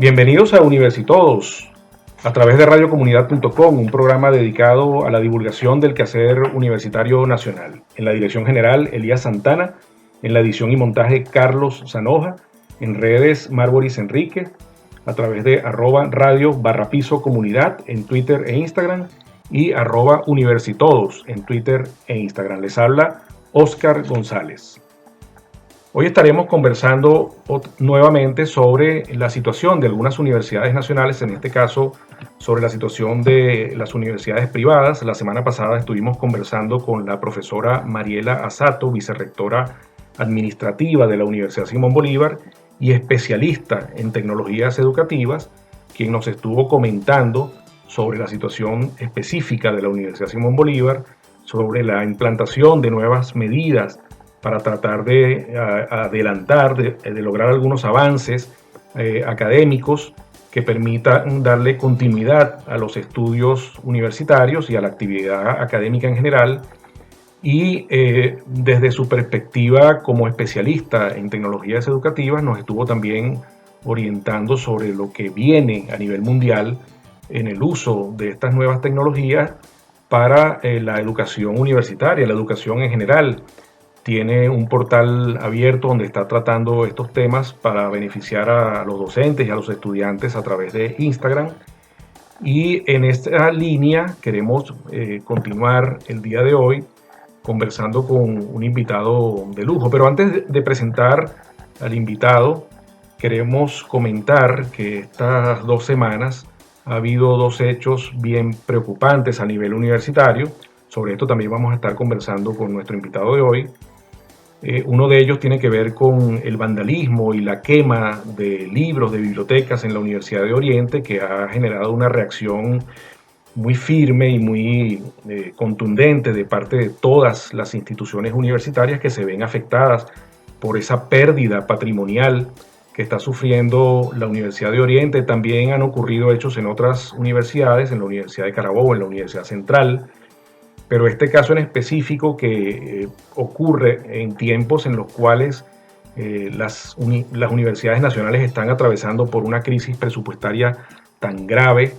Bienvenidos a Universitodos, a través de radiocomunidad.com, un programa dedicado a la divulgación del quehacer universitario nacional. En la dirección general, Elías Santana, en la edición y montaje, Carlos Zanoja, en redes, Marboris Enrique, a través de @radio_comunidad en Twitter e Instagram y @universitodos en Twitter e Instagram. Les habla Oscar González. Hoy estaremos conversando nuevamente sobre la situación de algunas universidades nacionales, en este caso sobre la situación de las universidades privadas. La semana pasada estuvimos conversando con la profesora Mariela Asato, vicerrectora administrativa de la Universidad Simón Bolívar y especialista en tecnologías educativas, quien nos estuvo comentando sobre la situación específica de la Universidad Simón Bolívar, sobre la implantación de nuevas medidas para tratar de adelantar, de lograr algunos avances académicos que permitan darle continuidad a los estudios universitarios y a la actividad académica en general. Y desde su perspectiva como especialista en tecnologías educativas nos estuvo también orientando sobre lo que viene a nivel mundial en el uso de estas nuevas tecnologías para la educación universitaria, la educación en general. Tiene un portal abierto donde está tratando estos temas para beneficiar a los docentes y a los estudiantes a través de Instagram. Y en esta línea queremos continuar el día de hoy conversando con un invitado de lujo. Pero antes de presentar al invitado, queremos comentar que estas 2 semanas ha habido 2 hechos bien preocupantes a nivel universitario. Sobre esto también vamos a estar conversando con nuestro invitado de hoy. Uno de ellos tiene que ver con el vandalismo y la quema de libros de bibliotecas en la Universidad de Oriente, que ha generado una reacción muy firme y muy contundente de parte de todas las instituciones universitarias que se ven afectadas por esa pérdida patrimonial que está sufriendo la Universidad de Oriente. También han ocurrido hechos en otras universidades, en la Universidad de Carabobo, en la Universidad Central. Pero este caso en específico que ocurre en tiempos en los cuales las universidades nacionales están atravesando por una crisis presupuestaria tan grave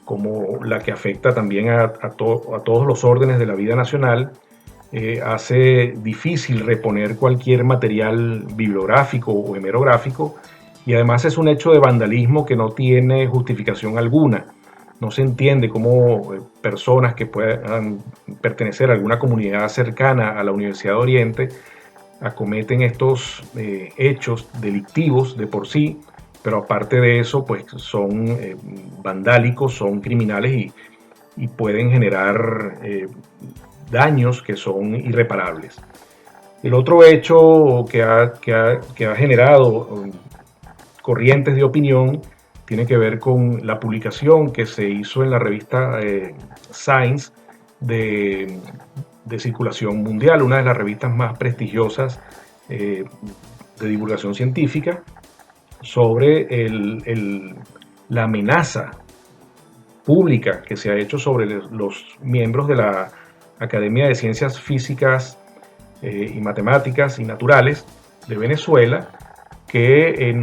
como la que afecta también a todos los órdenes de la vida nacional, hace difícil reponer cualquier material bibliográfico o hemerográfico, y además es un hecho de vandalismo que no tiene justificación alguna. No se entiende cómo personas que puedan pertenecer a alguna comunidad cercana a la Universidad de Oriente acometen estos hechos delictivos de por sí, pero aparte de eso, pues son vandálicos, son criminales y pueden generar daños que son irreparables. El otro hecho que ha generado corrientes de opinión tiene que ver con la publicación que se hizo en la revista Science de circulación mundial, una de las revistas más prestigiosas de divulgación científica, sobre la amenaza pública que se ha hecho sobre los miembros de la Academia de Ciencias Físicas y Matemáticas y Naturales de Venezuela, que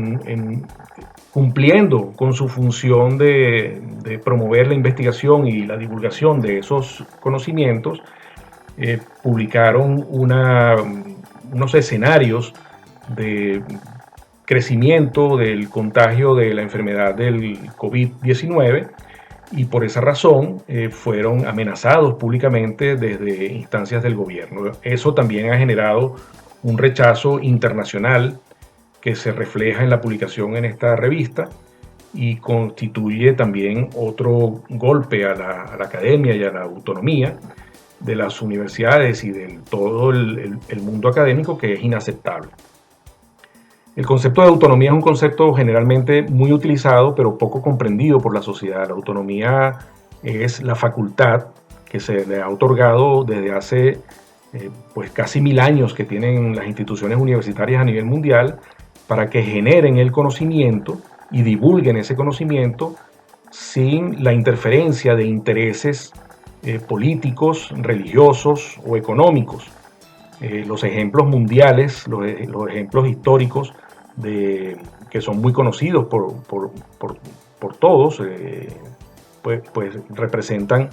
cumpliendo con su función de promover la investigación y la divulgación de esos conocimientos, publicaron unos escenarios de crecimiento del contagio de la enfermedad del COVID-19, y por esa razón fueron amenazados públicamente desde instancias del gobierno. Eso también ha generado un rechazo internacional que se refleja en la publicación en esta revista y constituye también otro golpe a la academia y a la autonomía de las universidades y de todo el mundo académico, que es inaceptable. El concepto de autonomía es un concepto generalmente muy utilizado, pero poco comprendido por la sociedad. La autonomía es la facultad que se le ha otorgado desde hace pues casi 1000 años que tienen las instituciones universitarias a nivel mundial, para que generen el conocimiento y divulguen ese conocimiento sin la interferencia de intereses políticos, religiosos o económicos. Los ejemplos mundiales, los ejemplos históricos de que son muy conocidos por todos, pues representan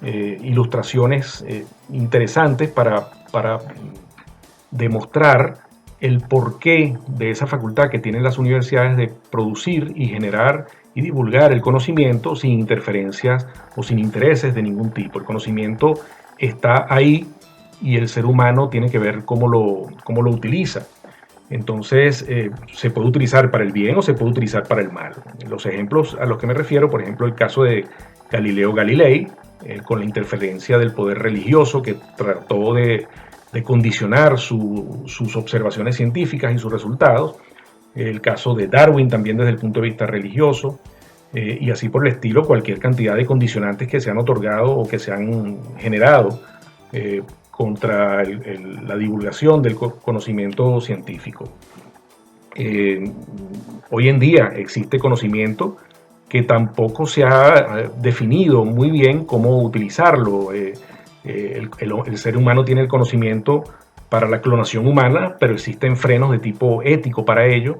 ilustraciones interesantes para demostrar el porqué de esa facultad que tienen las universidades de producir y generar y divulgar el conocimiento sin interferencias o sin intereses de ningún tipo. El conocimiento está ahí y el ser humano tiene que ver cómo lo utiliza. Entonces, se puede utilizar para el bien o se puede utilizar para el mal. Los ejemplos a los que me refiero, por ejemplo, el caso de Galileo Galilei, con la interferencia del poder religioso que trató de condicionar sus observaciones científicas y sus resultados. El caso de Darwin también desde el punto de vista religioso, y así por el estilo, cualquier cantidad de condicionantes que se han otorgado o que se han generado contra la divulgación del conocimiento científico. Hoy en día existe conocimiento que tampoco se ha definido muy bien cómo utilizarlo. El ser humano tiene el conocimiento para la clonación humana, pero existen frenos de tipo ético para ello.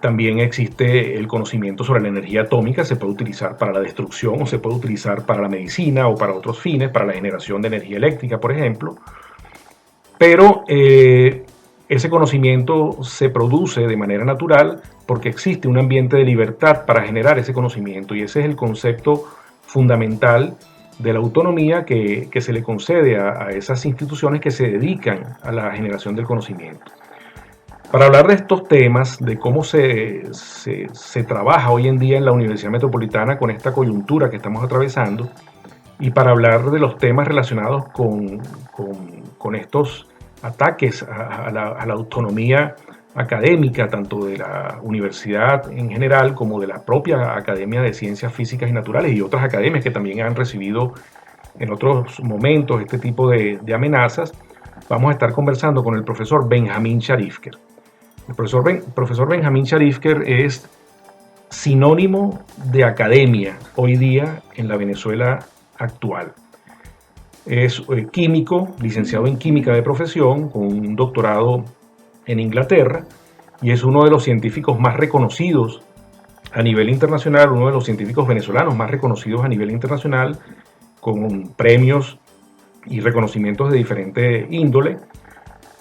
También existe el conocimiento sobre la energía atómica, se puede utilizar para la destrucción o se puede utilizar para la medicina o para otros fines, para la generación de energía eléctrica, por ejemplo. Pero ese conocimiento se produce de manera natural porque existe un ambiente de libertad para generar ese conocimiento, y ese es el concepto fundamental de la autonomía que se le concede a esas instituciones que se dedican a la generación del conocimiento. Para hablar de estos temas, de cómo se trabaja hoy en día en la Universidad Metropolitana con esta coyuntura que estamos atravesando, y para hablar de los temas relacionados con estos ataques a la autonomía académica, tanto de la universidad en general como de la propia Academia de Ciencias Físicas y Naturales y otras academias que también han recibido en otros momentos este tipo de amenazas, vamos a estar conversando con el profesor Benjamín Sharifker. El profesor Benjamín Sharifker es sinónimo de academia hoy día en la Venezuela actual. Es químico, licenciado en química de profesión, con un doctorado en Inglaterra, y es uno de los científicos más reconocidos a nivel internacional, uno de los científicos venezolanos más reconocidos a nivel internacional, con premios y reconocimientos de diferente índole,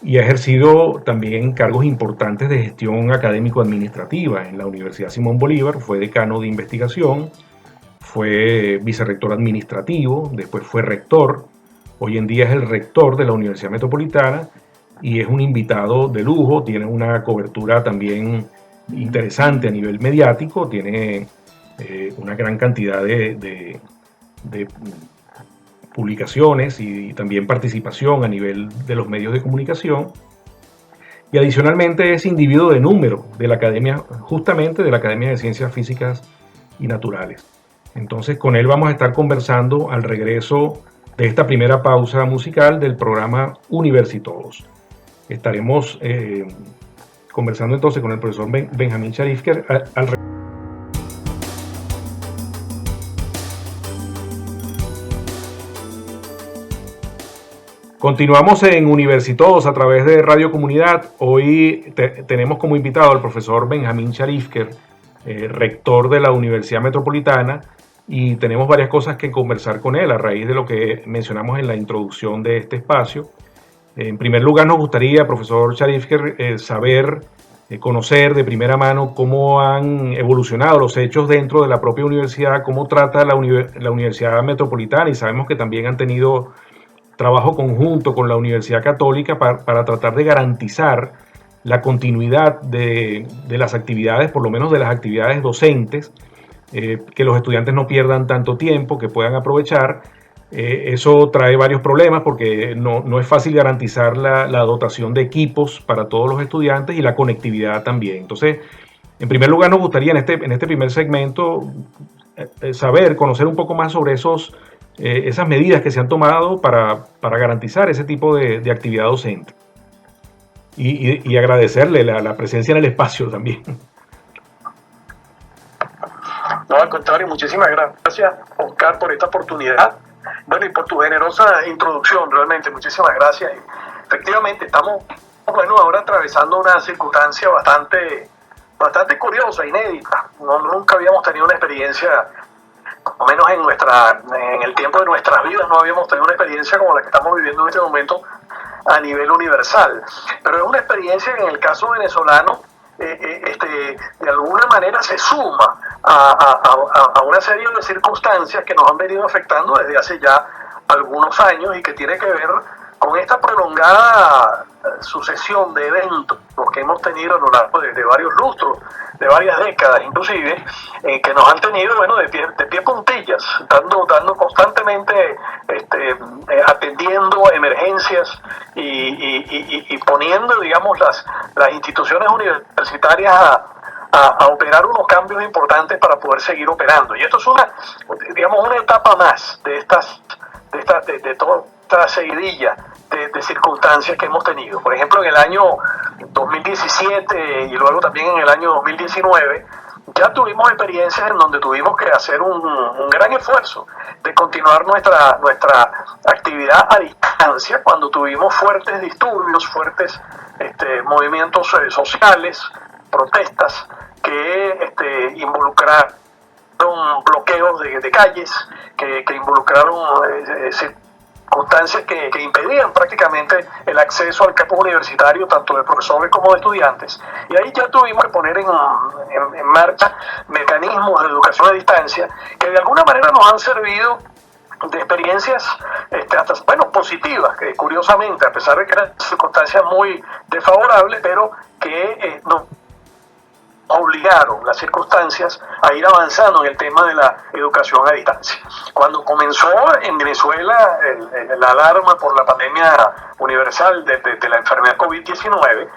y ha ejercido también cargos importantes de gestión académico-administrativa en la Universidad Simón Bolívar. Fue decano de investigación, fue vicerrector administrativo, después fue rector, hoy en día es el rector de la Universidad Metropolitana y es un invitado de lujo, tiene una cobertura también interesante a nivel mediático, tiene una gran cantidad de publicaciones y también participación a nivel de los medios de comunicación, y adicionalmente es individuo de número de la Academia, justamente de la Academia de Ciencias Físicas y Naturales. Entonces con él vamos a estar conversando al regreso de esta primera pausa musical del programa Universitodos. Estaremos conversando entonces con el profesor Benjamín Sharifker al regreso. Continuamos en Universitodos a través de Radio Comunidad. Hoy tenemos como invitado al profesor Benjamín Sharifker, rector de la Universidad Metropolitana, y tenemos varias cosas que conversar con él a raíz de lo que mencionamos en la introducción de este espacio. En primer lugar, nos gustaría, profesor Sharifker, saber, conocer de primera mano cómo han evolucionado los hechos dentro de la propia universidad, cómo trata la Universidad Metropolitana, y sabemos que también han tenido trabajo conjunto con la Universidad Católica para tratar de garantizar la continuidad de las actividades, por lo menos de las actividades docentes, que los estudiantes no pierdan tanto tiempo, que puedan aprovechar. Eso trae varios problemas porque no es fácil garantizar la dotación de equipos para todos los estudiantes y la conectividad también. Entonces, en primer lugar, nos gustaría en este primer segmento conocer un poco más sobre esas medidas que se han tomado para garantizar ese tipo de actividad docente. Y agradecerle la presencia en el espacio también. No, al contrario, muchísimas gracias, Oscar, por esta oportunidad. Bueno, y por tu generosa introducción, realmente, muchísimas gracias. Efectivamente, estamos, ahora atravesando una circunstancia bastante curiosa, inédita. Nunca habíamos tenido una experiencia, por lo menos en el tiempo de nuestras vidas, no habíamos tenido una experiencia como la que estamos viviendo en este momento a nivel universal. Pero es una experiencia que en el caso venezolano de alguna manera se suma a una serie de circunstancias que nos han venido afectando desde hace ya algunos años y que tiene que ver con esta prolongada sucesión de eventos que hemos tenido a lo largo de varios lustros, de varias décadas inclusive, que nos han tenido, bueno, de pie puntillas, dando constantemente, atendiendo emergencias y poniendo, digamos, las instituciones universitarias a operar unos cambios importantes para poder seguir operando. Y esto es una etapa más de toda esta seguidilla de circunstancias que hemos tenido. Por ejemplo, en el año 2017 y luego también en el año 2019, ya tuvimos experiencias en donde tuvimos que hacer un gran esfuerzo de continuar nuestra actividad a distancia cuando tuvimos fuertes disturbios, fuertes movimientos sociales, protestas que involucraron bloqueos de calles, que involucraron circunstancias que impedían prácticamente el acceso al campus universitario tanto de profesores como de estudiantes. Y ahí ya tuvimos que poner en marcha mecanismos de educación a distancia que de alguna manera nos han servido de experiencias positivas, que curiosamente, a pesar de que eran circunstancias muy desfavorables, pero que nos obligaron las circunstancias a ir avanzando en el tema de la educación a distancia. Cuando comenzó en Venezuela la alarma por la pandemia universal de la enfermedad COVID-19,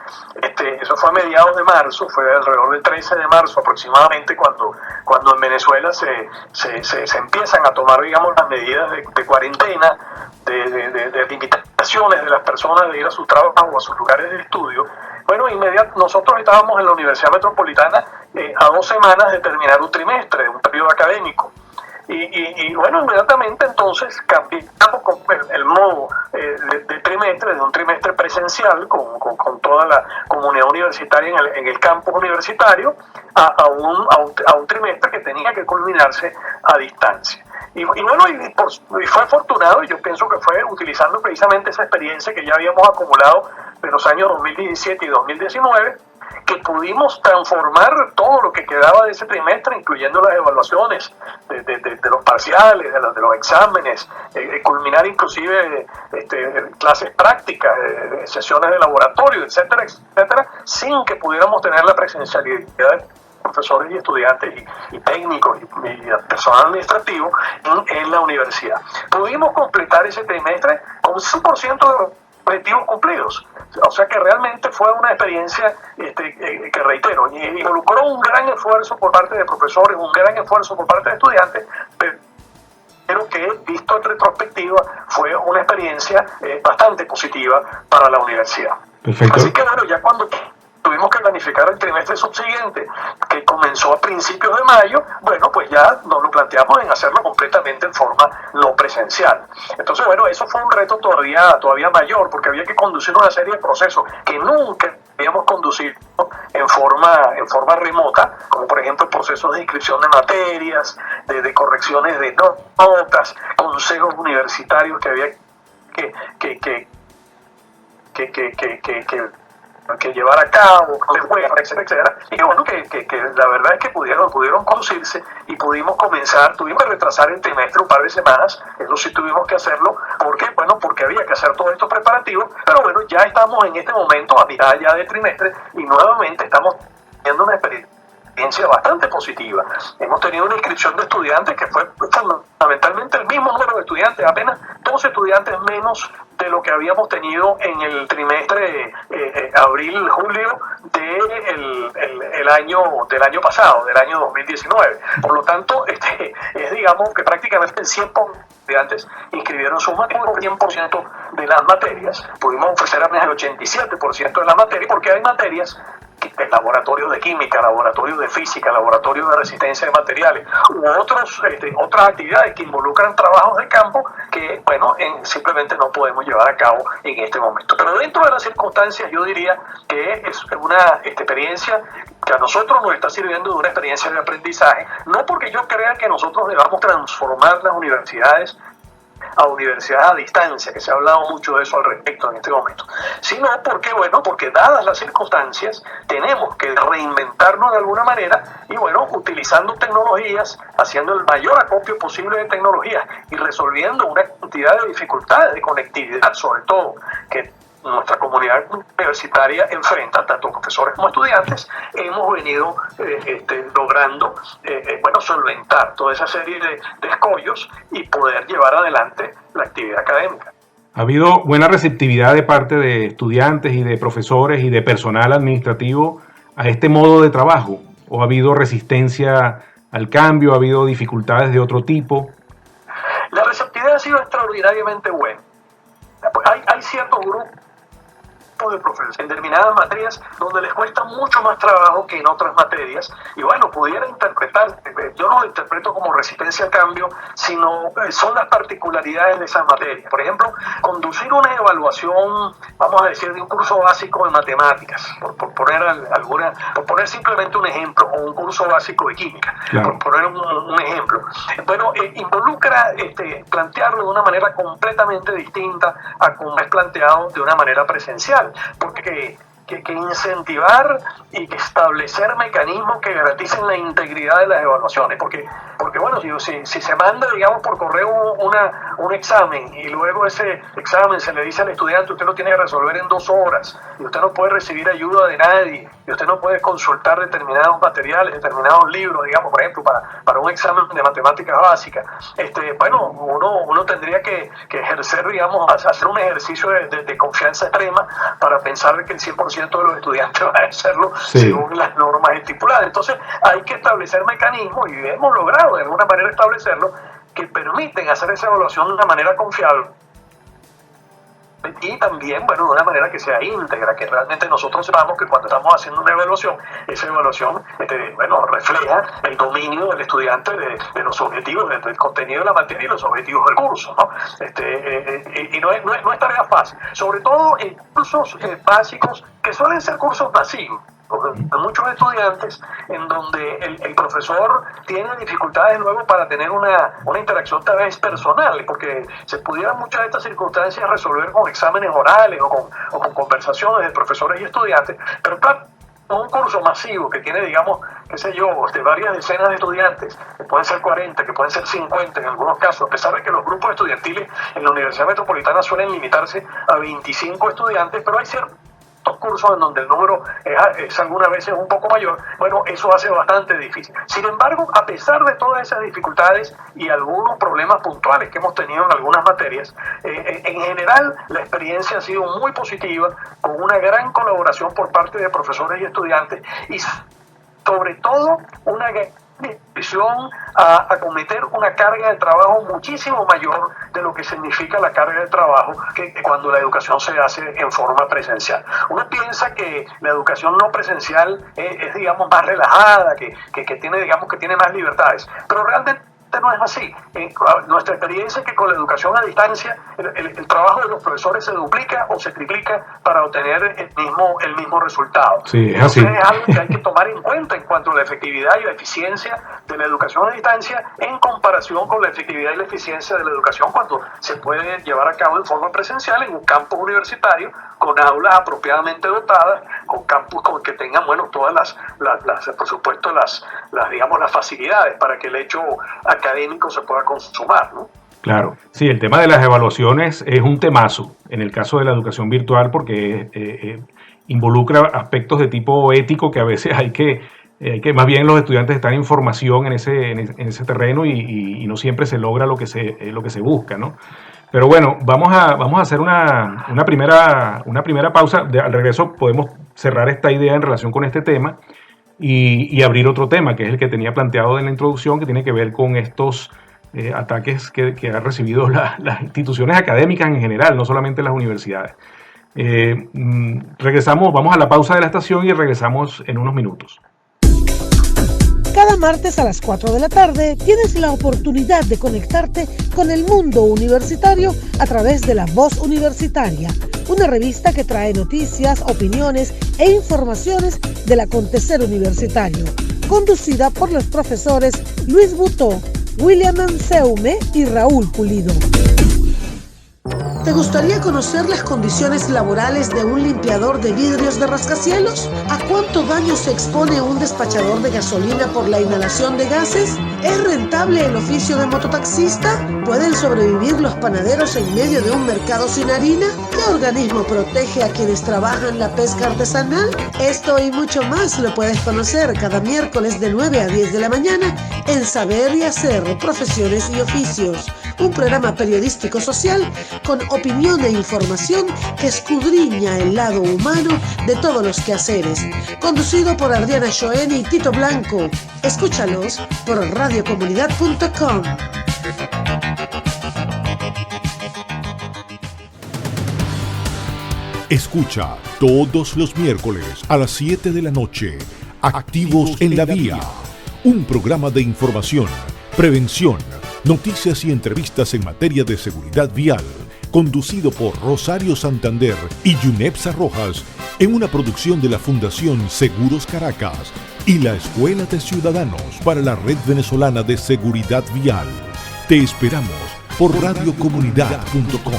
eso fue a mediados de marzo, fue alrededor del 13 de marzo aproximadamente cuando en Venezuela se empiezan a tomar, digamos, las medidas de cuarentena, de limitaciones de las personas de ir a sus trabajos o a sus lugares de estudio. Bueno, nosotros estábamos en la Universidad Metropolitana a 2 semanas de terminar un trimestre, un periodo académico. Y bueno, inmediatamente entonces cambiamos el modo de trimestre, de un trimestre presencial con toda la comunidad universitaria en el campus universitario a un trimestre que tenía que culminarse a distancia. Y fue afortunado, y yo pienso que fue utilizando precisamente esa experiencia que ya habíamos acumulado de los años 2017 y 2019, que pudimos transformar todo lo que quedaba de ese trimestre, incluyendo las evaluaciones de los parciales, de los exámenes, culminar inclusive clases prácticas, sesiones de laboratorio, etcétera, etcétera, sin que pudiéramos tener la presencialidad de profesores y estudiantes y técnicos y personal administrativo en la universidad. Pudimos completar ese trimestre con 100% de los objetivos cumplidos. O sea que realmente fue una experiencia que, reitero, involucró un gran esfuerzo por parte de profesores, un gran esfuerzo por parte de estudiantes, pero que, visto en retrospectiva, fue una experiencia bastante positiva para la universidad. Perfecto. Así que bueno, ya cuando tuvimos que planificar el trimestre subsiguiente, que comenzó a principios de mayo, bueno, pues ya nos lo planteamos en hacerlo completamente en forma no presencial. Entonces, bueno, eso fue un reto todavía mayor, porque había que conducir una serie de procesos que nunca habíamos conducido en forma remota, como por ejemplo procesos de inscripción de materias, de correcciones de notas, consejos universitarios que había que llevar a cabo, etcétera. Y bueno, que la verdad es que pudieron conducirse y pudimos comenzar. Tuvimos que retrasar el trimestre un par de semanas, eso sí tuvimos que hacerlo, porque había que hacer todos estos preparativos, pero bueno, ya estamos en este momento a mitad ya del trimestre y nuevamente estamos teniendo una experiencia bastante positiva. Hemos tenido una inscripción de estudiantes que fue fundamentalmente el mismo número de estudiantes, apenas 2 estudiantes menos de lo que habíamos tenido en el trimestre abril-julio del año pasado, del año 2019. Por lo tanto, es digamos que prácticamente el 100% de estudiantes inscribieron sus materias, el 100% de las materias. Pudimos ofrecer apenas el 87% de las materias, porque hay materias el laboratorio de química, laboratorio de física, laboratorio de resistencia de materiales u otras actividades que involucran trabajos de campo que, bueno, simplemente no podemos llevar a cabo en este momento. Pero dentro de las circunstancias yo diría que es una experiencia que a nosotros nos está sirviendo de una experiencia de aprendizaje, no porque yo crea que nosotros debamos transformar las universidades a universidades a distancia, que se ha hablado mucho de eso al respecto en este momento, sino porque, bueno, porque dadas las circunstancias, tenemos que reinventarnos de alguna manera y, bueno, utilizando tecnologías, haciendo el mayor acopio posible de tecnologías y resolviendo una cantidad de dificultades de conectividad, sobre todo, que nuestra comunidad universitaria enfrenta, tanto profesores como estudiantes, hemos venido logrando solventar toda esa serie de escollos y poder llevar adelante la actividad académica. ¿Ha habido buena receptividad de parte de estudiantes y de profesores y de personal administrativo a este modo de trabajo? ¿O ha habido resistencia al cambio? ¿Ha habido dificultades de otro tipo? La receptividad ha sido extraordinariamente buena. Hay ciertos grupos de profesores en determinadas materias donde les cuesta mucho más trabajo que en otras materias y bueno, pudiera interpretar, yo no lo interpreto como resistencia al cambio, sino son las particularidades de esas materias. Por ejemplo, conducir una evaluación, vamos a decir, de un curso básico de matemáticas, por poner simplemente un ejemplo, o un curso básico de química, claro, por poner un ejemplo. Bueno, involucra plantearlo de una manera completamente distinta a como es planteado de una manera presencial. Porque que incentivar y que establecer mecanismos que garanticen la integridad de las evaluaciones, porque bueno, si se manda, digamos, por correo un examen y luego ese examen se le dice al estudiante, usted lo tiene que resolver en 2 horas y usted no puede recibir ayuda de nadie y usted no puede consultar determinados materiales, determinados libros, digamos, por ejemplo, para un examen de matemáticas básicas, bueno, uno tendría que ejercer, digamos, hacer un ejercicio de confianza extrema para pensar que el 100% de los estudiantes van a hacerlo según las normas estipuladas. Entonces hay que establecer mecanismos, y hemos logrado de alguna manera establecerlo, que permiten hacer esa evaluación de una manera confiable y también, bueno, de una manera que sea íntegra, que realmente nosotros sepamos que cuando estamos haciendo una evaluación, esa evaluación refleja el dominio del estudiante de los objetivos, del contenido de la materia y los objetivos del curso, ¿no? Y no es tarea fácil, sobre todo en cursos básicos que suelen ser cursos masivos. Muchos estudiantes en donde el profesor tiene dificultades luego para tener una interacción tal vez personal, porque se pudieran muchas de estas circunstancias resolver con exámenes orales o con conversaciones de profesores y estudiantes, pero claro, un curso masivo que tiene, digamos, varias decenas de estudiantes, que pueden ser 40, que pueden ser 50 en algunos casos, a pesar de que los grupos estudiantiles en la Universidad Metropolitana suelen limitarse a 25 estudiantes, pero hay ciertos cursos en donde el número es algunas veces un poco mayor. Bueno, eso hace bastante difícil. Sin embargo, a pesar de todas esas dificultades y algunos problemas puntuales que hemos tenido en algunas materias, en general la experiencia ha sido muy positiva, con una gran colaboración por parte de profesores y estudiantes y sobre todo una decisión a acometer una carga de trabajo muchísimo mayor de lo que significa la carga de trabajo que cuando la educación se hace en forma presencial. Uno piensa que la educación no presencial es digamos, más relajada, que tiene más libertades, pero realmente no es así. Nuestra experiencia es que con la educación a distancia el trabajo de los profesores se duplica o se triplica para obtener el mismo resultado. Sí, es así. Entonces es algo que hay que tomar en cuenta en cuanto a la efectividad y la eficiencia de la educación a distancia en comparación con la efectividad y la eficiencia de la educación cuando se puede llevar a cabo en forma presencial en un campus universitario con aulas apropiadamente dotadas, con campus que tengan, bueno, todas las por supuesto, las facilidades para que el hecho académico se pueda consumar, ¿no? Claro, sí, el tema de las evaluaciones es un temazo en el caso de la educación virtual porque involucra aspectos de tipo ético que a veces hay que más bien los estudiantes están en formación en ese terreno y no siempre se logra lo que se busca, ¿no? Pero bueno, vamos a hacer una primera pausa. Al regreso podemos cerrar esta idea en relación con este tema y abrir otro tema, que es el que tenía planteado en la introducción, que tiene que ver con estos ataques que han recibido las instituciones académicas en general, no solamente las universidades. Regresamos, vamos a la pausa de la estación y regresamos en unos minutos. Cada martes a las 4 de la tarde tienes la oportunidad de conectarte con el mundo universitario a través de La Voz Universitaria, una revista que trae noticias, opiniones e informaciones del acontecer universitario, conducida por los profesores Luis Butó, William Anseume y Raúl Pulido. ¿Te gustaría conocer las condiciones laborales de un limpiador de vidrios de rascacielos? ¿A cuánto daño se expone un despachador de gasolina por la inhalación de gases? ¿Es rentable el oficio de mototaxista? ¿Pueden sobrevivir los panaderos en medio de un mercado sin harina? ¿Qué organismo protege a quienes trabajan la pesca artesanal? Esto y mucho más lo puedes conocer cada miércoles de 9 a 10 de la mañana en Saber y Hacer, Profesiones y Oficios, un programa periodístico social con opinión e información que escudriña el lado humano de todos los quehaceres. Conducido por Adriana Schoen y Tito Blanco. Escúchalos por radiocomunidad.com. Escucha todos los miércoles a las 7 de la noche, Activos en la Vía, un programa de información, prevención, noticias y entrevistas en materia de seguridad vial, conducido por Rosario Santander y Yunepsa Rojas, en una producción de la Fundación Seguros Caracas y la Escuela de Ciudadanos para la Red Venezolana de Seguridad Vial. Te esperamos por radiocomunidad.com.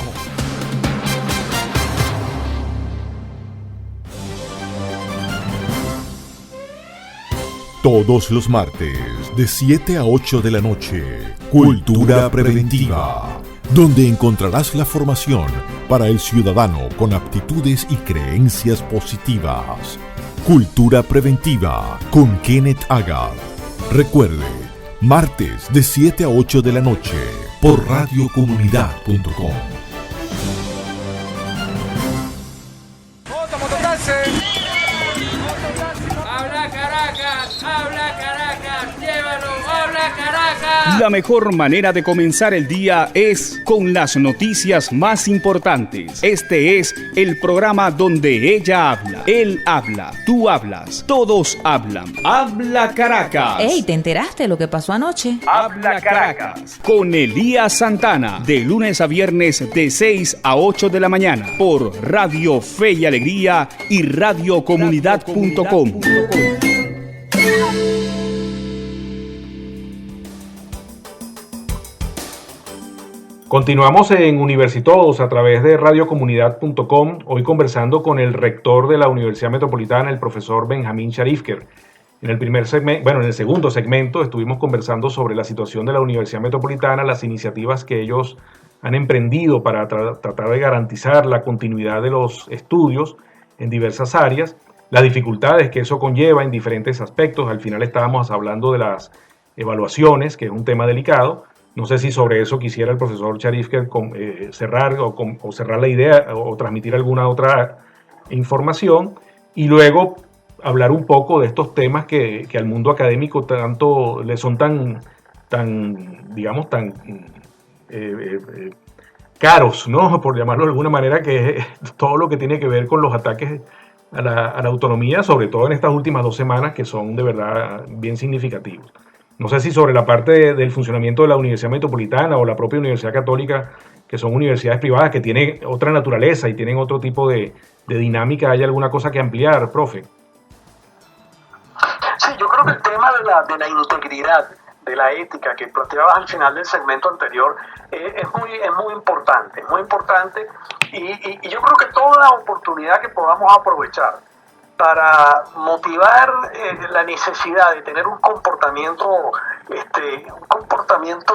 Todos los martes, de 7 a 8 de la noche, Cultura Preventiva, donde encontrarás la formación para el ciudadano con aptitudes y creencias positivas. Cultura Preventiva con Kenneth Agar. Recuerde, martes de 7 a 8 de la noche, por radiocomunidad.com. La mejor manera de comenzar el día es con las noticias más importantes. Este es el programa donde ella habla, él habla, tú hablas, todos hablan. Habla Caracas. Ey, ¿te enteraste de lo que pasó anoche? Habla Caracas. Con Elías Santana, de lunes a viernes de 6 a 8 de la mañana, por Radio Fe y Alegría y radiocomunidad.com. Continuamos en Universitodos a través de radiocomunidad.com, hoy conversando con el rector de la Universidad Metropolitana, el profesor Benjamín Sharifker. En el segundo segmento estuvimos conversando sobre la situación de la Universidad Metropolitana, las iniciativas que ellos han emprendido para tratar de garantizar la continuidad de los estudios en diversas áreas, las dificultades que eso conlleva en diferentes aspectos. Al final estábamos hablando de las evaluaciones, que es un tema delicado. No sé si sobre eso quisiera el profesor Sharifker cerrar la idea o transmitir alguna otra información y luego hablar un poco de estos temas que al mundo académico tanto le son tan caros, ¿no? Por llamarlo de alguna manera, que es todo lo que tiene que ver con los ataques a la autonomía, sobre todo en estas últimas 2 semanas, que son de verdad bien significativos. No sé si sobre la parte del funcionamiento de la Universidad Metropolitana o la propia Universidad Católica, que son universidades privadas que tienen otra naturaleza y tienen otro tipo de dinámica, ¿hay alguna cosa que ampliar, profe? Sí, yo creo que el tema de la integridad, de la ética que planteabas al final del segmento anterior es muy importante, y yo creo que toda oportunidad que podamos aprovechar para motivar la necesidad de tener un comportamiento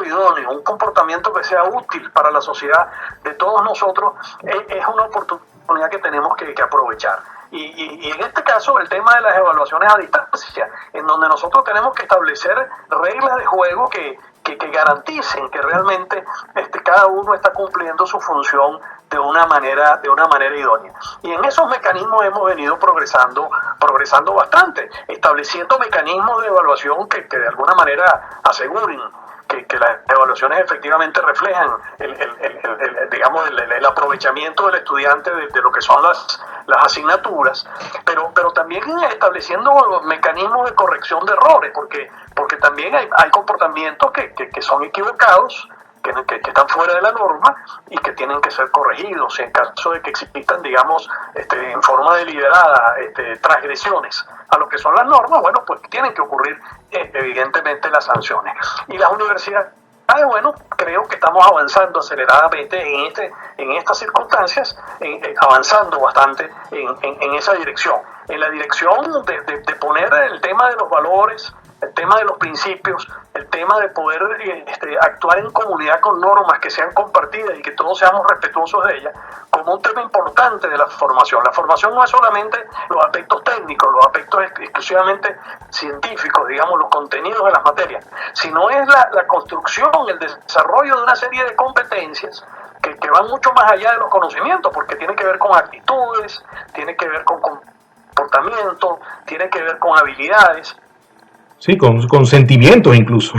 idóneo, un comportamiento que sea útil para la sociedad de todos nosotros, es una oportunidad que tenemos que aprovechar. Y en este caso el tema de las evaluaciones a distancia, en donde nosotros tenemos que establecer reglas de juego que garanticen que realmente cada uno está cumpliendo su función de una manera idónea. Y en esos mecanismos hemos venido progresando bastante, estableciendo mecanismos de evaluación que de alguna manera aseguren que las evaluaciones efectivamente reflejan el aprovechamiento del estudiante de lo que son las asignaturas, pero también estableciendo mecanismos de corrección de errores, porque porque también hay comportamientos que son equivocados, que están fuera de la norma y que tienen que ser corregidos en caso de que existan, digamos, en forma deliberada transgresiones a lo que son las normas. Bueno, pues tienen que ocurrir evidentemente las sanciones. Y las universidades, bueno, creo que estamos avanzando aceleradamente en estas circunstancias, avanzando bastante en esa dirección, en la dirección de poner el tema de los valores, el tema de los principios, el tema de poder actuar en comunidad con normas que sean compartidas y que todos seamos respetuosos de ellas, como un tema importante de la formación. La formación no es solamente los aspectos técnicos, los aspectos exclusivamente científicos, digamos, los contenidos de las materias, sino es la construcción, el desarrollo de una serie de competencias que van mucho más allá de los conocimientos, porque tiene que ver con actitudes, tiene que ver con comportamiento, tiene que ver con habilidades. Sí, con sentimientos incluso.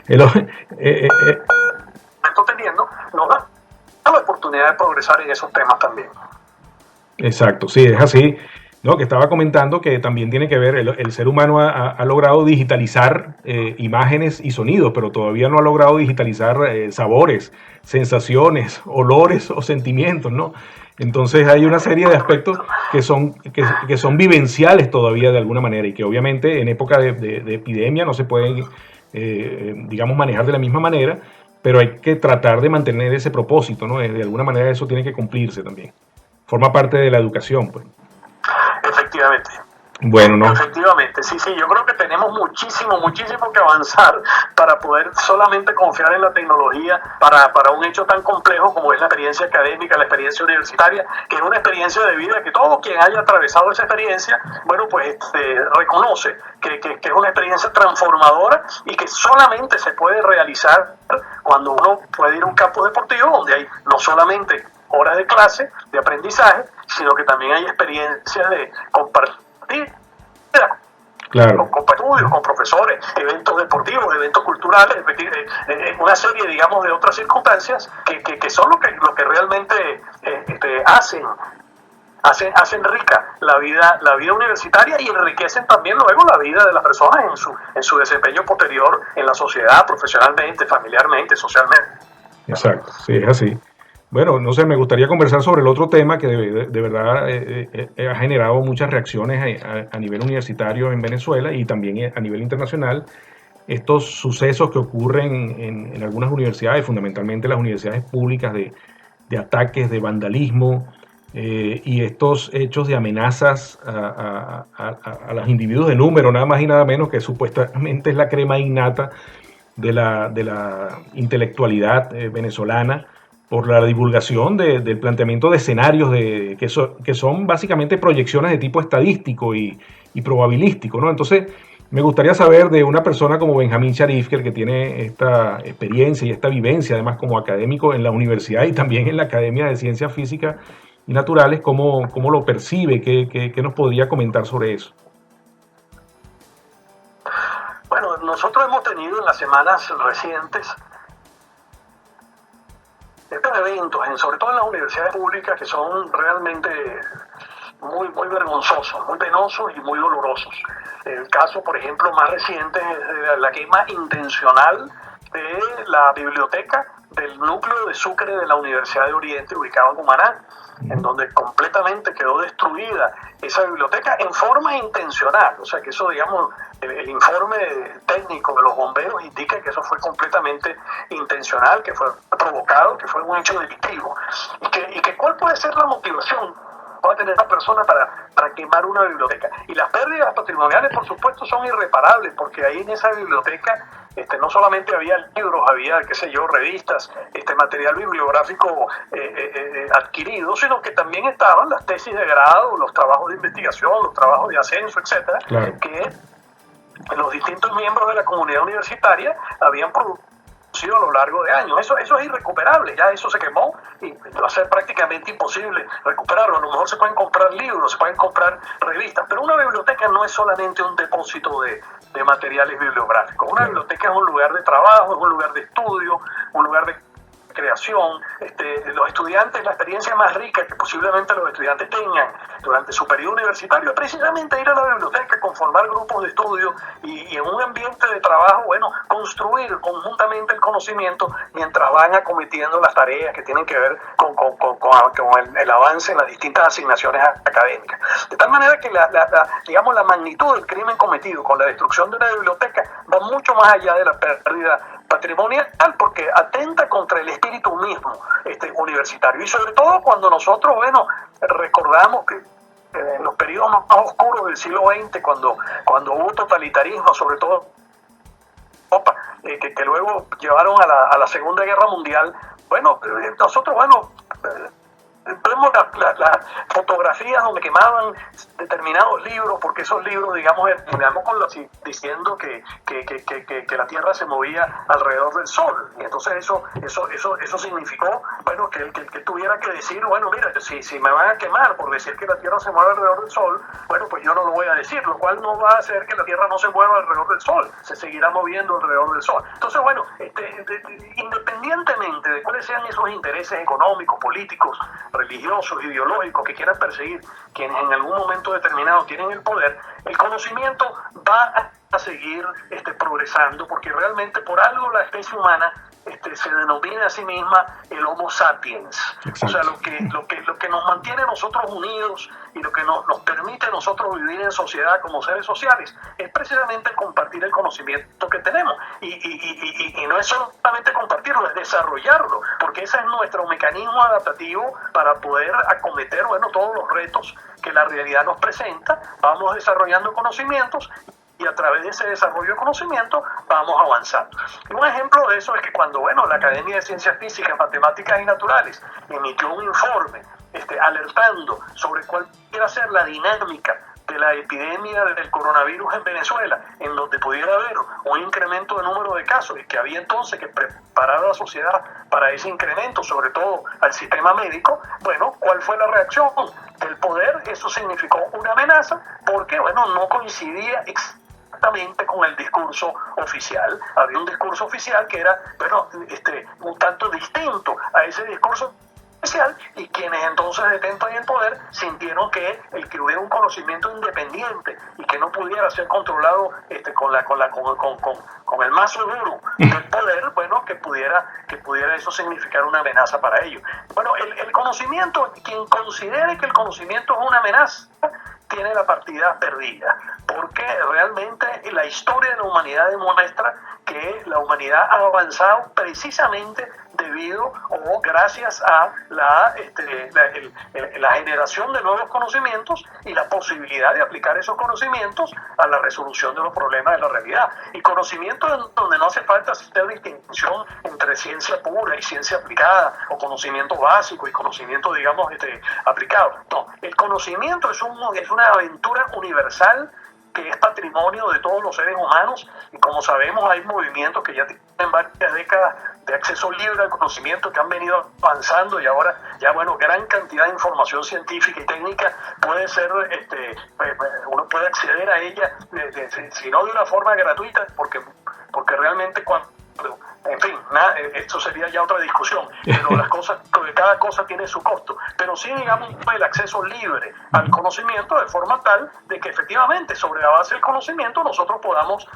Esto teniendo, nos da la oportunidad de progresar en esos temas también. Exacto, sí, es así. No, que estaba comentando que también tiene que ver, el ser humano ha logrado digitalizar imágenes y sonidos, pero todavía no ha logrado digitalizar sabores, sensaciones, olores o sentimientos, ¿no? Entonces hay una serie de aspectos que son vivenciales todavía de alguna manera y que obviamente en época de epidemia no se pueden, digamos, manejar de la misma manera, pero hay que tratar de mantener ese propósito, ¿no? De alguna manera eso tiene que cumplirse también. Forma parte de la educación, pues. Efectivamente. Bueno, no. Efectivamente, sí, yo creo que tenemos muchísimo que avanzar para poder solamente confiar en la tecnología para un hecho tan complejo como es la experiencia académica, la experiencia universitaria, que es una experiencia de vida que todo quien haya atravesado esa experiencia, bueno, pues reconoce que es una experiencia transformadora y que solamente se puede realizar cuando uno puede ir a un campo deportivo donde hay no solamente horas de clase, de aprendizaje, sino que también hay experiencias de compartir, claro, con estudios, con profesores, eventos deportivos, eventos culturales, una serie, digamos, de otras circunstancias que son lo que realmente hacen rica la vida universitaria y enriquecen también luego la vida de las personas en su desempeño posterior en la sociedad, profesionalmente, familiarmente, socialmente. Exacto, sí, es así. Bueno, no sé, me gustaría conversar sobre el otro tema que de verdad ha generado muchas reacciones a nivel universitario en Venezuela y también a nivel internacional. Estos sucesos que ocurren en algunas universidades, fundamentalmente las universidades públicas, de ataques, de vandalismo y estos hechos de amenazas a los individuos de número, nada más y nada menos, que supuestamente es la crema innata de la intelectualidad venezolana, por la divulgación del planteamiento de escenarios que son básicamente proyecciones de tipo estadístico y probabilístico, ¿no? Entonces, me gustaría saber de una persona como Benjamín Sharif, que tiene esta experiencia y esta vivencia, además como académico en la universidad y también en la Academia de Ciencias Físicas y Naturales, cómo lo percibe, qué nos podría comentar sobre eso. Bueno, nosotros hemos tenido en las semanas recientes estos eventos, sobre todo en las universidades públicas, que son realmente muy vergonzosos, muy penosos y muy dolorosos. El caso, por ejemplo, más reciente es la quema intencional de la biblioteca del núcleo de Sucre de la Universidad de Oriente, ubicado en Cumaná, en donde completamente quedó destruida esa biblioteca en forma intencional. O sea que eso, digamos, el informe técnico de los bomberos indica que eso fue completamente intencional, que fue provocado, que fue un hecho delictivo. Y que ¿cuál puede ser la motivación va a tener la persona para quemar una biblioteca? Y las pérdidas patrimoniales, por supuesto, son irreparables, porque ahí en esa biblioteca no solamente había libros, había, revistas, material bibliográfico adquirido, sino que también estaban las tesis de grado, los trabajos de investigación, los trabajos de ascenso, etcétera, claro, que los distintos miembros de la comunidad universitaria habían producido a lo largo de años. Eso es irrecuperable, ya eso se quemó y va a ser prácticamente imposible recuperarlo. A lo mejor se pueden comprar libros, se pueden comprar revistas, pero una biblioteca no es solamente un depósito de materiales bibliográficos. Una biblioteca es un lugar de trabajo, es un lugar de estudio, un lugar de creación, los estudiantes, la experiencia más rica que posiblemente los estudiantes tengan durante su periodo universitario es precisamente ir a la biblioteca, conformar grupos de estudio y en un ambiente de trabajo, construir conjuntamente el conocimiento mientras van acometiendo las tareas que tienen que ver con el avance en las distintas asignaciones académicas. De tal manera que la magnitud del crimen cometido con la destrucción de una biblioteca va mucho más allá de la pérdida patrimonial, porque atenta contra el espíritu mismo universitario, y sobre todo cuando nosotros recordamos que en los periodos más oscuros del siglo XX, cuando hubo totalitarismo, sobre todo que luego llevaron a la Segunda Guerra Mundial, nosotros vemos las fotografías donde quemaban determinados libros, porque esos libros, terminamos diciendo que la Tierra se movía alrededor del Sol, y entonces eso significó, que él tuviera que decir, mira, si me van a quemar por decir que la Tierra se mueve alrededor del Sol, pues yo no lo voy a decir, lo cual no va a hacer que la Tierra no se mueva alrededor del Sol, se seguirá moviendo alrededor del Sol. Entonces, independientemente de cuáles sean esos intereses económicos, políticos, religiosos, ideológicos que quieran perseguir quienes en algún momento determinado tienen el poder, el conocimiento va a seguir progresando, porque realmente por algo la especie humana se denomina a sí misma el Homo sapiens. Exacto. O sea, lo que nos mantiene a nosotros unidos y lo que nos permite a nosotros vivir en sociedad como seres sociales es precisamente compartir el conocimiento que tenemos, y no es solamente compartirlo, es desarrollarlo, porque ese es nuestro mecanismo adaptativo para poder acometer todos los retos que la realidad nos presenta. Vamos desarrollando conocimientos y a través de ese desarrollo de conocimiento vamos avanzando. Y un ejemplo de eso es que cuando la Academia de Ciencias Físicas, Matemáticas y Naturales emitió un informe alertando sobre cuál pudiera ser la dinámica de la epidemia del coronavirus en Venezuela, en donde pudiera haber un incremento de número de casos, y que había entonces que preparar a la sociedad para ese incremento, sobre todo al sistema médico, ¿cuál fue la reacción del poder? Eso significó una amenaza, porque no coincidía exactamente con el discurso oficial. Había un discurso oficial que era un tanto distinto a ese discurso oficial, y quienes entonces detentan el poder sintieron que el que hubiera un conocimiento independiente y que no pudiera ser controlado con el mazo duro del poder, que pudiera eso significar una amenaza para ellos. El conocimiento, quien considere que el conocimiento es una amenaza, tiene la partida perdida, porque realmente la historia de la humanidad demuestra que la humanidad ha avanzado precisamente debido o gracias a la generación de nuevos conocimientos y la posibilidad de aplicar esos conocimientos a la resolución de los problemas de la realidad. Y conocimiento donde no hace falta hacer distinción entre ciencia pura y ciencia aplicada, o conocimiento básico y conocimiento, aplicado. No, el conocimiento es una aventura universal que es patrimonio de todos los seres humanos, y como sabemos hay movimientos que ya tienen varias décadas de acceso libre al conocimiento, que han venido avanzando, y ahora ya gran cantidad de información científica y técnica puede ser, uno puede acceder a ella, si no de una forma gratuita, porque realmente en fin, esto sería ya otra discusión, pero cada cosa tiene su costo, pero sí, el acceso libre al conocimiento, de forma tal de que efectivamente sobre la base del conocimiento nosotros podamos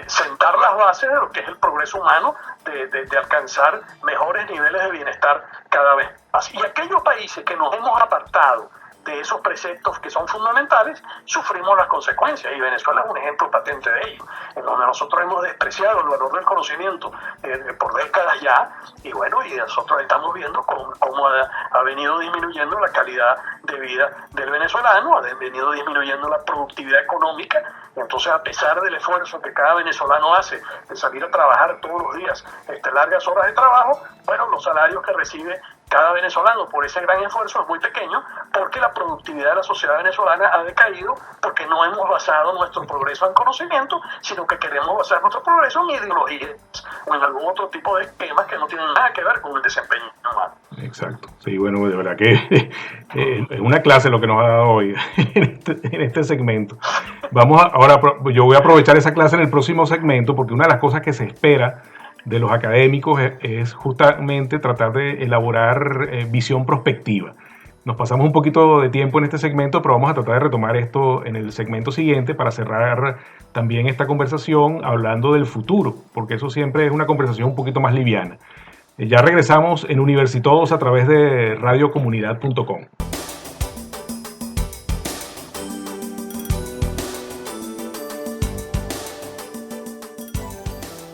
sentar las bases de lo que es el progreso humano, de alcanzar mejores niveles de bienestar cada vez más. Y aquellos países que nos hemos apartado de esos preceptos que son fundamentales, sufrimos las consecuencias, y Venezuela es un ejemplo patente de ello, en donde nosotros hemos despreciado el valor del conocimiento por décadas ya, y nosotros estamos viendo cómo ha venido disminuyendo la calidad de vida del venezolano, ha venido disminuyendo la productividad económica. Entonces, a pesar del esfuerzo que cada venezolano hace de salir a trabajar todos los días largas horas de trabajo, los salarios que recibe cada venezolano por ese gran esfuerzo es muy pequeño, porque la productividad de la sociedad venezolana ha decaído, porque no hemos basado nuestro progreso en conocimiento, sino que queremos basar nuestro progreso en ideologías o en algún otro tipo de esquemas que no tienen nada que ver con el desempeño humano. Exacto. Sí, de verdad que es una clase lo que nos ha dado hoy en este segmento. Ahora yo voy a aprovechar esa clase en el próximo segmento, porque una de las cosas que se espera de los académicos es justamente tratar de elaborar visión prospectiva. Nos pasamos un poquito de tiempo en este segmento, pero vamos a tratar de retomar esto en el segmento siguiente para cerrar también esta conversación hablando del futuro, porque eso siempre es una conversación un poquito más liviana. Ya regresamos en Universitodos a través de radiocomunidad.com.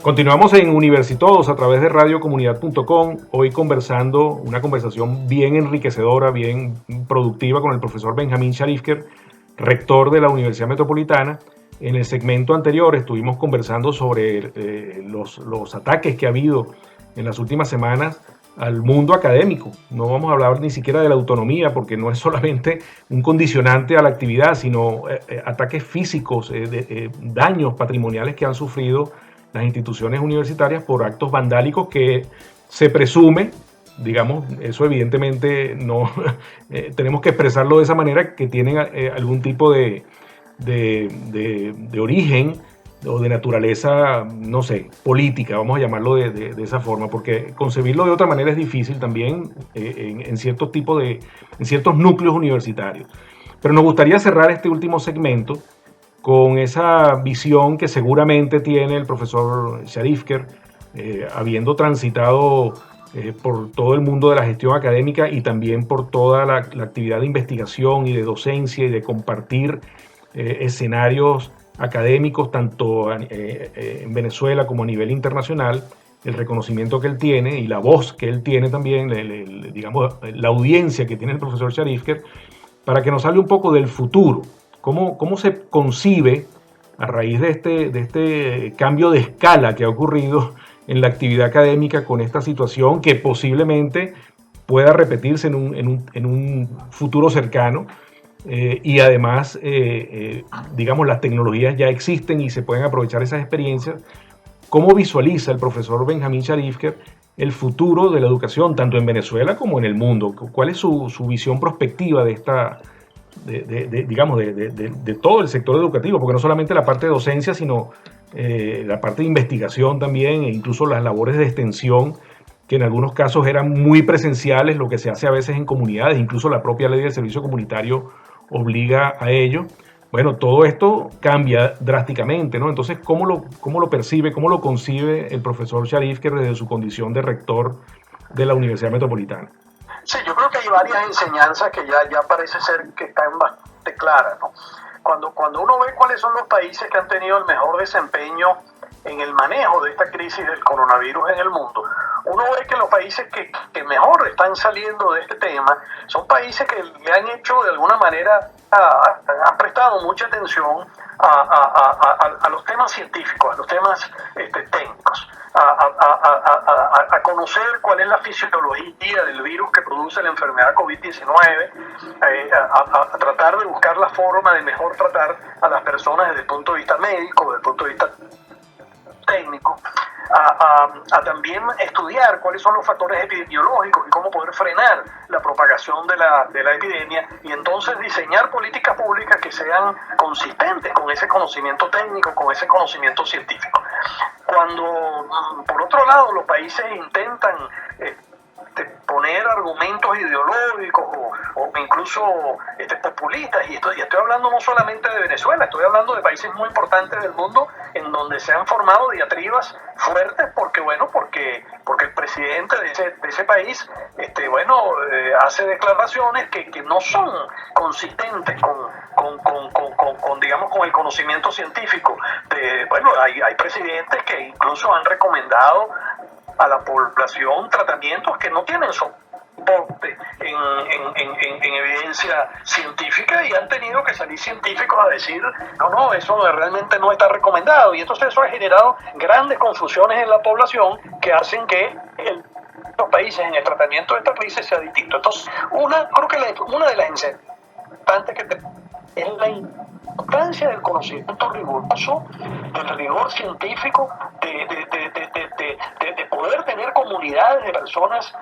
Continuamos en Universitodos a través de radiocomunidad.com, hoy conversando, una conversación bien enriquecedora, bien productiva con el profesor Benjamín Sharifker, rector de la Universidad Metropolitana. En el segmento anterior estuvimos conversando sobre los ataques que ha habido en las últimas semanas al mundo académico. No vamos a hablar ni siquiera de la autonomía, porque no es solamente un condicionante a la actividad, sino ataques físicos, daños patrimoniales que han sufrido las instituciones universitarias por actos vandálicos que se presume, digamos, eso evidentemente no tenemos que expresarlo de esa manera, que tienen algún tipo de origen o de naturaleza, no sé, política, vamos a llamarlo de esa forma, porque concebirlo de otra manera es difícil también en ciertos tipos en ciertos núcleos universitarios. Pero nos gustaría cerrar este último segmento con esa visión que seguramente tiene el profesor Sharifker, habiendo transitado por todo el mundo de la gestión académica y también por toda la actividad de investigación y de docencia y de compartir escenarios académicos tanto en Venezuela como a nivel internacional, el reconocimiento que él tiene y la voz que él tiene también, digamos, la audiencia que tiene el profesor Sharifker, para que nos hable un poco del futuro. ¿Cómo se concibe a raíz de este cambio de escala que ha ocurrido en la actividad académica con esta situación que posiblemente pueda repetirse en un futuro cercano? Y además, digamos, las tecnologías ya existen y se pueden aprovechar esas experiencias. ¿Cómo visualiza el profesor Benjamín Sharifker el futuro de la educación, tanto en Venezuela como en el mundo? ¿Cuál es su visión prospectiva de esta... de todo el sector educativo, porque no solamente la parte de docencia, sino la parte de investigación también, e incluso las labores de extensión, que en algunos casos eran muy presenciales, lo que se hace a veces en comunidades, incluso la propia ley del servicio comunitario obliga a ello. Bueno, todo esto cambia drásticamente, ¿no? Entonces, ¿cómo lo percibe, cómo lo concibe el profesor Sharifker desde su condición de rector de la Universidad Metropolitana? Sí, yo creo que hay varias enseñanzas que ya parece ser que están bastante claras, ¿no? Cuando uno ve cuáles son los países que han tenido el mejor desempeño en el manejo de esta crisis del coronavirus en el mundo, uno ve que los países que mejor están saliendo de este tema son países que le han hecho de alguna manera, han prestado mucha atención a los temas científicos, a los temas técnicos, a conocer cuál es la fisiología del virus que produce la enfermedad COVID-19, a tratar de buscar la forma de mejor tratar a las personas desde el punto de vista médico, desde el punto de vista técnico, a también estudiar cuáles son los factores epidemiológicos y cómo poder frenar la propagación de la epidemia, y entonces diseñar políticas públicas que sean consistentes con ese conocimiento técnico, con ese conocimiento científico. Cuando, por otro lado, los países intentan poner argumentos ideológicos o incluso populistas, y estoy hablando no solamente de Venezuela, estoy hablando de países muy importantes del mundo en donde se han formado diatribas fuertes porque el presidente de ese país hace declaraciones que no son consistentes con digamos, con el conocimiento científico. Hay presidentes que incluso han recomendado a la población tratamientos que no tienen soporte en evidencia científica, y han tenido que salir científicos a decir no, eso realmente no está recomendado, y entonces eso ha generado grandes confusiones en la población que hacen que los países en el tratamiento de esta crisis sea distinto. Entonces, creo que una de las importantes es la importancia del conocimiento riguroso, del rigor científico, de poder tener comunidades de personas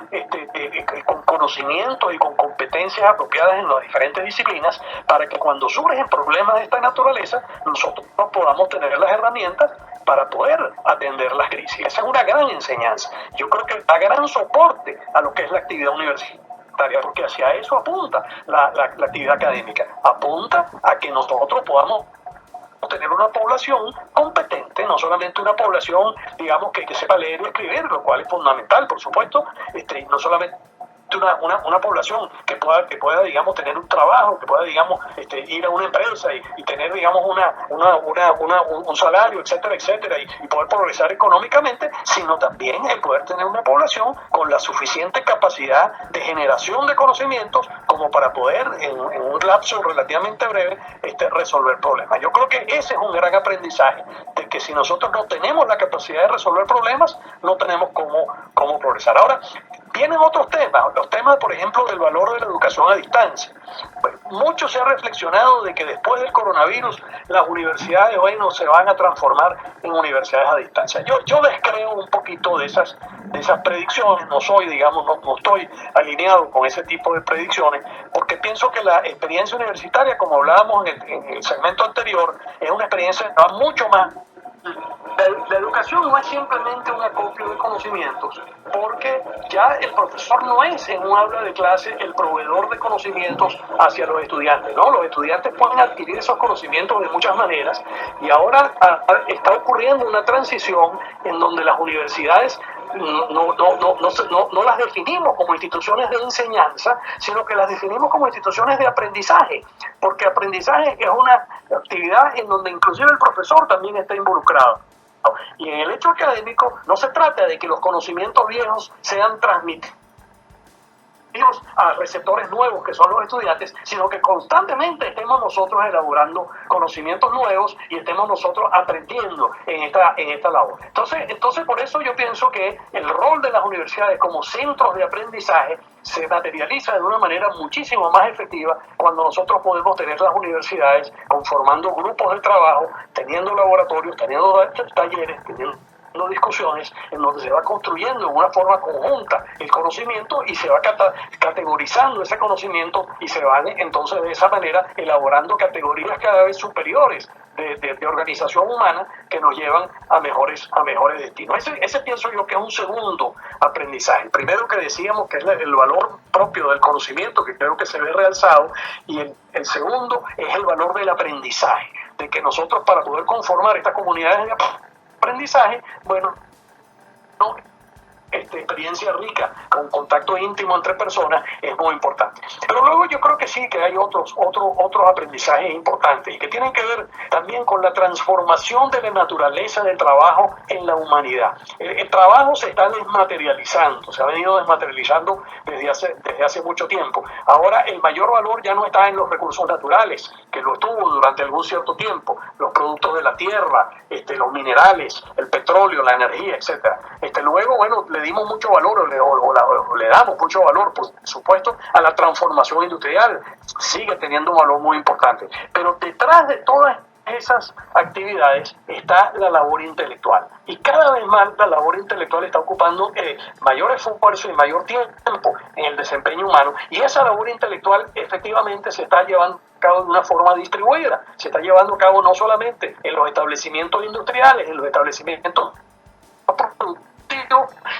con conocimientos y con competencias apropiadas en las diferentes disciplinas, para que cuando surgen problemas de esta naturaleza nosotros podamos tener las herramientas para poder atender las crisis. Esa es una gran enseñanza. Yo creo que da gran soporte a lo que es la actividad universitaria, porque hacia eso apunta la actividad académica. Apunta a que nosotros podamos tener una población competente, no solamente una población, digamos, que sepa leer y escribir, lo cual es fundamental, por supuesto, no solamente una población que pueda, digamos, tener un trabajo, que pueda, digamos, ir a una empresa y tener, digamos, un salario, etcétera, etcétera, y poder progresar económicamente, sino también el poder tener una población con la suficiente capacidad de generación de conocimientos como para poder, en un lapso relativamente breve, resolver problemas. Yo creo que ese es un gran aprendizaje, de que si nosotros no tenemos la capacidad de resolver problemas, no tenemos cómo progresar. Ahora, vienen otros temas, los temas, por ejemplo, del valor de la educación a distancia. Pues, mucho se ha reflexionado de que después del coronavirus las universidades, bueno, se van a transformar en universidades a distancia. Yo descreo un poquito de esas predicciones, no soy, digamos, no estoy alineado con ese tipo de predicciones, porque pienso que la experiencia universitaria, como hablábamos en el segmento anterior, es una experiencia que va mucho más. La educación no es simplemente un acopio de conocimientos, porque ya el profesor no es en un aula de clase el proveedor de conocimientos hacia los estudiantes, ¿no? Los estudiantes pueden adquirir esos conocimientos de muchas maneras, y ahora está ocurriendo una transición en donde las universidades no las definimos como instituciones de enseñanza, sino que las definimos como instituciones de aprendizaje, porque aprendizaje es una actividad en donde inclusive el profesor también está involucrado. Y en el hecho académico no se trata de que los conocimientos viejos sean transmitidos a receptores nuevos que son los estudiantes, sino que constantemente estemos nosotros elaborando conocimientos nuevos y estemos nosotros aprendiendo en esta labor. Entonces por eso yo pienso que el rol de las universidades como centros de aprendizaje se materializa de una manera muchísimo más efectiva cuando nosotros podemos tener las universidades conformando grupos de trabajo, teniendo laboratorios, teniendo talleres, teniendo discusiones en donde se va construyendo en una forma conjunta el conocimiento y se va categorizando ese conocimiento y se van entonces de esa manera elaborando categorías cada vez superiores de organización humana que nos llevan a mejores destinos. Ese pienso yo que es un segundo aprendizaje. El primero que decíamos que es el valor propio del conocimiento, que creo que se ve realzado, y el segundo es el valor del aprendizaje, de que nosotros para poder conformar estas comunidades de aprendizaje, bueno, no, experiencia rica, con contacto íntimo entre personas, es muy importante. Pero luego yo creo que sí, que hay otros aprendizajes importantes y que tienen que ver también con la transformación de la naturaleza del trabajo en la humanidad. El trabajo se está desmaterializando, se ha venido desmaterializando desde hace mucho tiempo. Ahora el mayor valor ya no está en los recursos naturales, que lo estuvo durante algún cierto tiempo, los productos de la tierra, los minerales, el petróleo, la energía, etcétera. Luego, bueno, le dimos mucho valor, le damos mucho valor, por supuesto, a la transformación industrial. Sigue teniendo un valor muy importante. Pero detrás de todas esas actividades está la labor intelectual. Y cada vez más la labor intelectual está ocupando mayor esfuerzo y mayor tiempo en el desempeño humano. Y esa labor intelectual efectivamente se está llevando a cabo de una forma distribuida. Se está llevando a cabo no solamente en los establecimientos industriales, en los establecimientos productivos,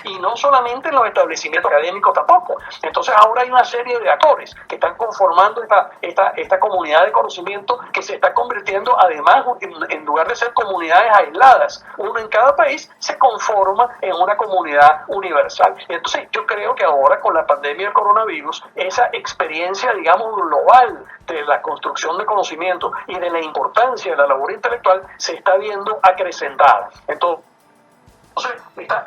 y no solamente en los establecimientos académicos tampoco. Entonces ahora hay una serie de actores que están conformando esta comunidad de conocimiento, que se está convirtiendo, además, en lugar de ser comunidades aisladas, uno en cada país, se conforma en una comunidad universal. Entonces yo creo que ahora, con la pandemia del coronavirus, esa experiencia, digamos, global de la construcción de conocimiento y de la importancia de la labor intelectual se está viendo acrecentada. Entonces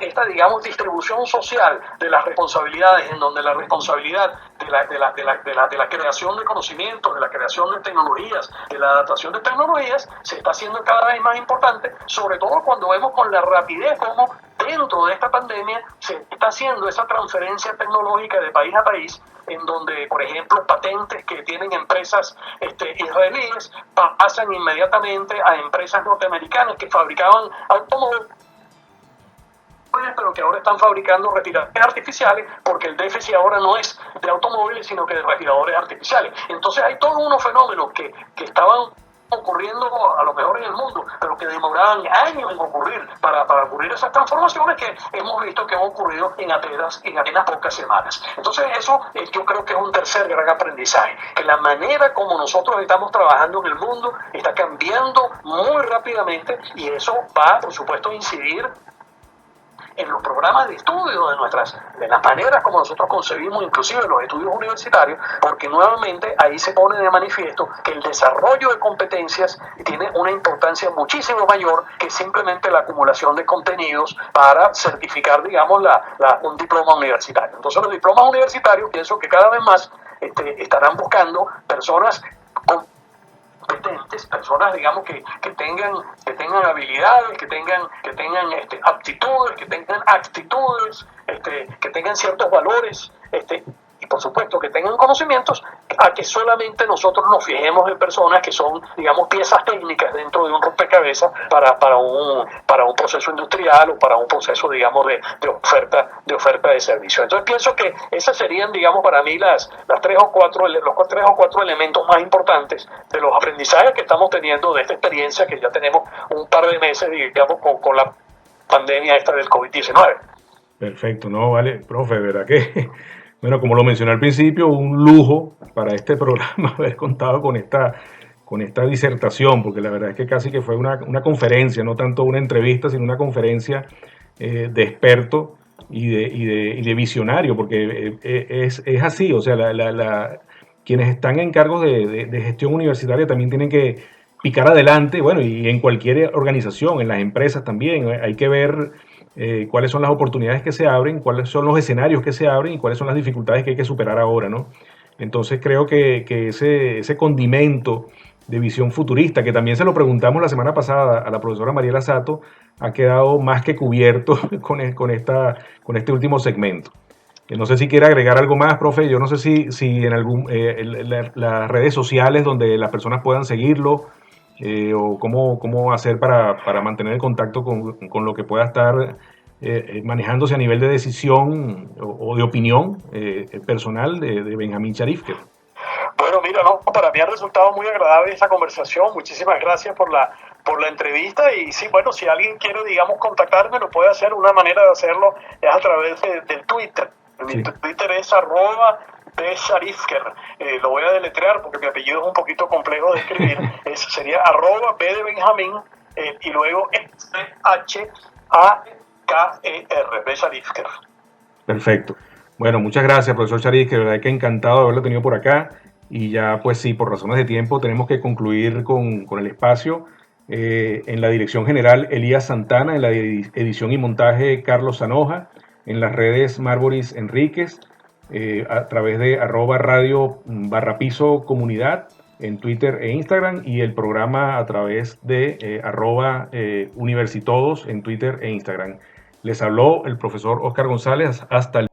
esta digamos, distribución social de las responsabilidades, en donde la responsabilidad de la creación de conocimientos, de la creación de tecnologías, de la adaptación de tecnologías, se está haciendo cada vez más importante, sobre todo cuando vemos con la rapidez como dentro de esta pandemia se está haciendo esa transferencia tecnológica de país a país, en donde, por ejemplo, patentes que tienen empresas israelíes pasan inmediatamente a empresas norteamericanas que fabricaban automóviles, pero que ahora están fabricando respiradores artificiales, porque el déficit ahora no es de automóviles, sino que de respiradores artificiales. Entonces hay todos unos fenómenos que estaban ocurriendo a lo mejor en el mundo, pero que demoraban años en ocurrir para ocurrir esas transformaciones que hemos visto que han ocurrido en apenas pocas semanas. Entonces eso yo creo que es un tercer gran aprendizaje, que la manera como nosotros estamos trabajando en el mundo está cambiando muy rápidamente y eso va, por supuesto, a incidir en los programas de estudio de las maneras como nosotros concebimos inclusive los estudios universitarios, porque nuevamente ahí se pone de manifiesto que el desarrollo de competencias tiene una importancia muchísimo mayor que simplemente la acumulación de contenidos para certificar, digamos, un diploma universitario. Entonces los diplomas universitarios pienso que cada vez más estarán buscando personas competentes, personas, digamos, que tengan habilidades, que tengan aptitudes, que tengan actitudes, que tengan ciertos valores, y por supuesto que tengan conocimientos, a que solamente nosotros nos fijemos en personas que son, digamos, piezas técnicas dentro de un rompecabezas para un proceso industrial o para un proceso, digamos, de oferta de servicio. Entonces pienso que esas serían, digamos, para mí los tres o cuatro elementos más importantes de los aprendizajes que estamos teniendo de esta experiencia que ya tenemos un par de meses, digamos, con la pandemia esta del COVID-19. Perfecto, no, vale, profe, ¿verdad que? Bueno, como lo mencioné al principio, un lujo para este programa haber contado con esta disertación, porque la verdad es que casi que fue una conferencia, no tanto una entrevista, sino una conferencia de experto y de visionario, porque es así, o sea, quienes están en cargos de gestión universitaria también tienen que picar adelante, bueno, y en cualquier organización, en las empresas también, hay que ver cuáles son las oportunidades que se abren, cuáles son los escenarios que se abren y cuáles son las dificultades que hay que superar ahora, ¿no? Entonces creo que ese condimento de visión futurista, que también se lo preguntamos la semana pasada a la profesora Mariela Sato, ha quedado más que cubierto con este último segmento. No sé si quiere agregar algo más, profe. Yo no sé si en las redes sociales donde las personas puedan seguirlo, o cómo hacer para mantener el contacto con lo que pueda estar manejándose a nivel de decisión o de opinión personal de Benjamín Sharifker. Bueno, mira, no, para mí ha resultado muy agradable esta conversación. Muchísimas gracias por la entrevista. Y sí, bueno, si alguien quiere, digamos, contactarme, lo puede hacer. Una manera de hacerlo es a través del Twitter. Mi Twitter es @bsharifker. Lo voy a deletrear porque mi apellido es un poquito complejo de escribir. Sería @b de Benjamín y luego Sharker, bsharifker. Perfecto. Bueno, muchas gracias, profesor Sharifker. De verdad que encantado de haberlo tenido por acá. Y ya, pues sí, por razones de tiempo tenemos que concluir con el espacio. En la dirección general, Elías Santana. En la edición y montaje, Carlos Zanoja. En las redes, Marboris Enríquez. A través de @radio_piso comunidad en Twitter e Instagram. Y el programa a través de @universitodos en Twitter e Instagram. Les habló el profesor Oscar González. Hasta el